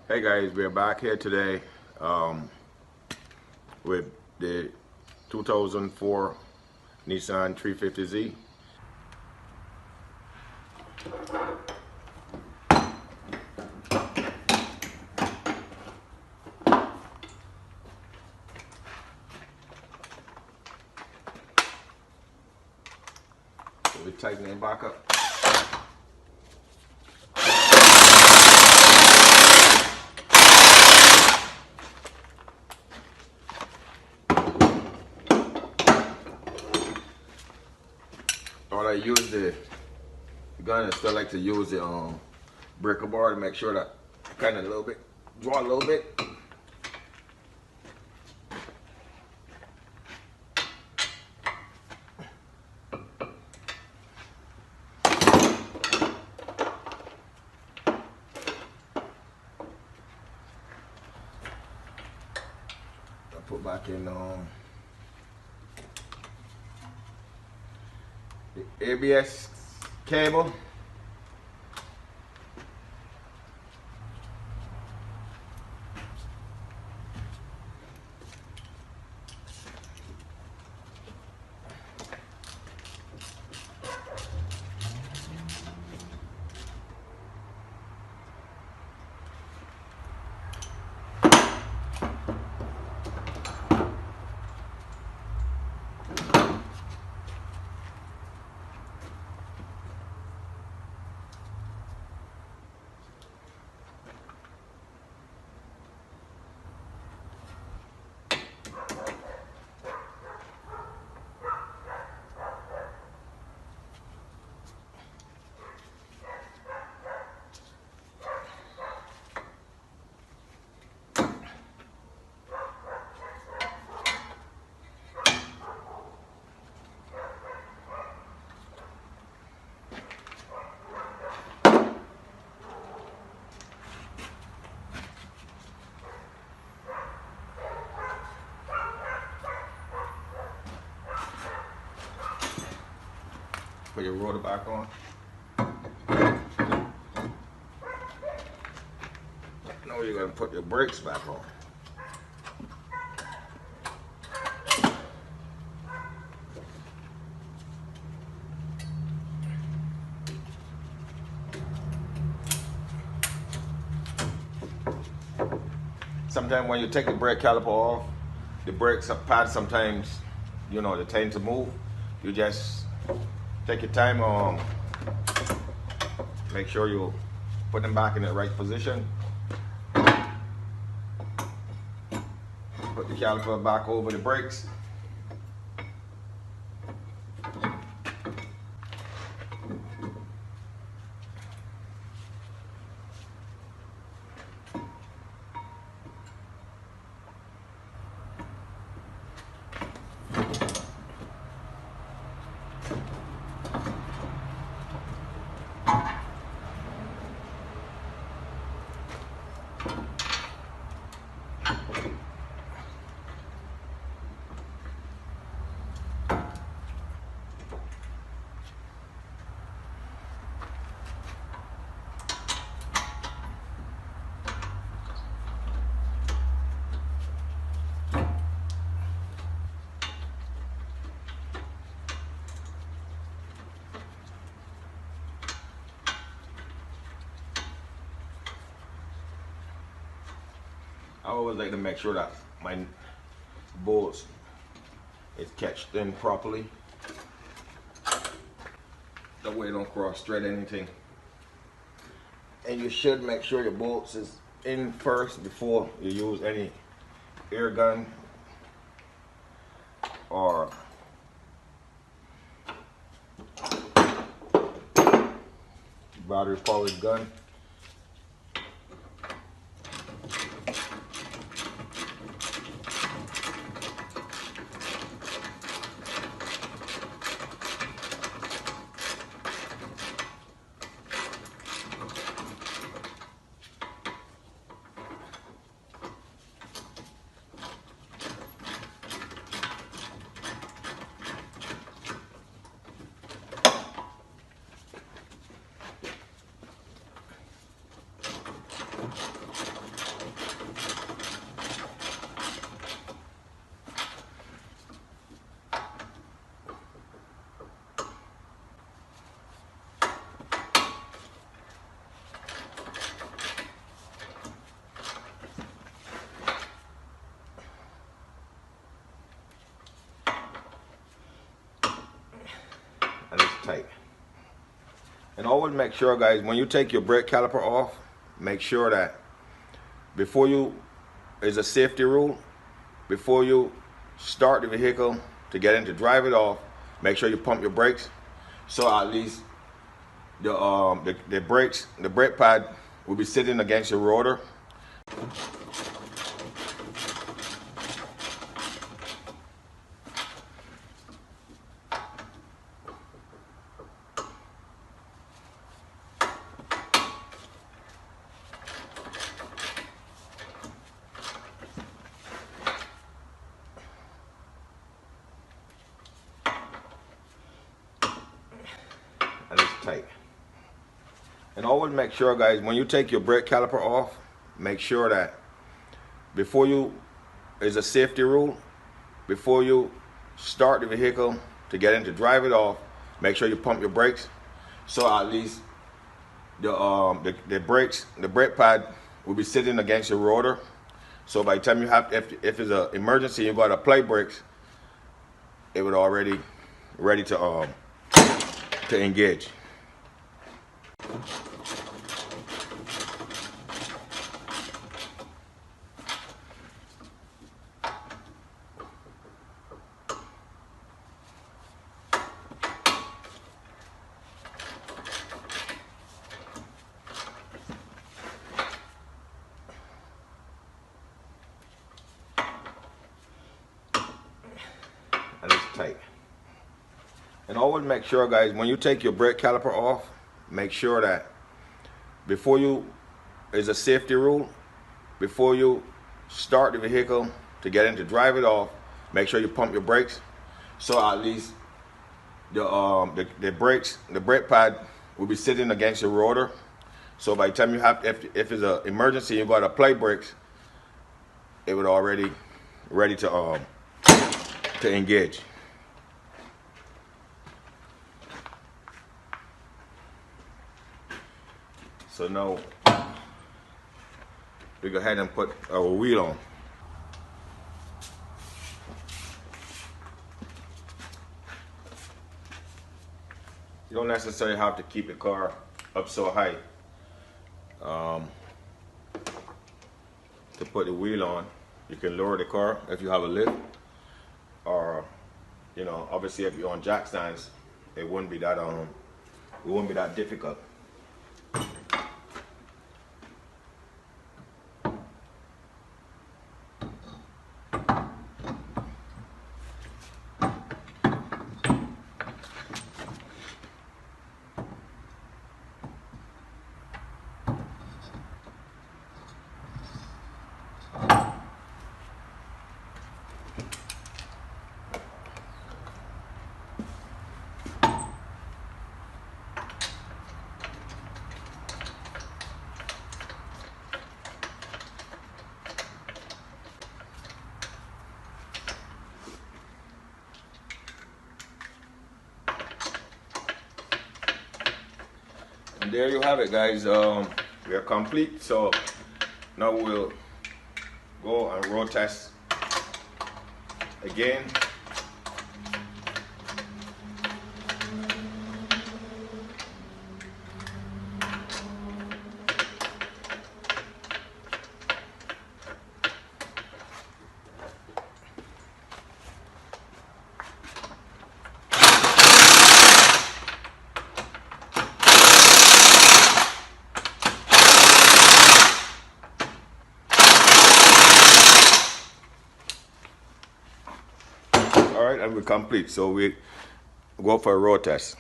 Hey guys, we're back here today with the 2004 Nissan 350Z. So we're tightening it back up. Or I use the gun, I still like to use the breaker bar to make sure that kind of a little bit, draw a little bit. I put back in the ABS cable. Put your rotor back on. Now you're gonna put your brakes back on. Sometimes when you take the brake caliper off, the brakes pad sometimes, they tend to move. You just take your time, make sure you put them back in the right position. Put the caliper back over the brakes. I always like to make sure that my bolts is catched in properly. That way it don't cross thread anything. And you should make sure your bolts is in first before you use any air gun or battery powered gun. And always make sure, guys, when you take your brake caliper off, make sure that before you, is a safety rule, before you start the vehicle to get in to drive it off, make sure you pump your brakes. So at least the brakes, the brake pad will be sitting against your rotor. And it's tight. And always make sure, guys, when you take your brake caliper off, make sure that before you, is a safety rule, before you start the vehicle to get in to drive it off, make sure you pump your brakes. So at least the brakes, the brake pad will be sitting against your rotor. So by the time you have, if it's an emergency, you got to apply brakes, it would already ready to engage. And it's tight. And always make sure, guys, when you take your brake caliper off, make sure that before you, is a safety rule, before you start the vehicle to get in to drive it off, make sure you pump your brakes. So at least the brakes, the brake pad will be sitting against your rotor. So by the time you have, if it's an emergency, you got to apply brakes, it would already ready to engage. So now we go ahead and put our wheel on. You don't necessarily have to keep the car up so high to put the wheel on. You can lower the car if you have a lift, or you know, obviously if you're on jack stands, it wouldn't be that difficult. And there you have it, guys. We are complete. So now we'll go and road test again. All right, and we're complete. So we go for a road test.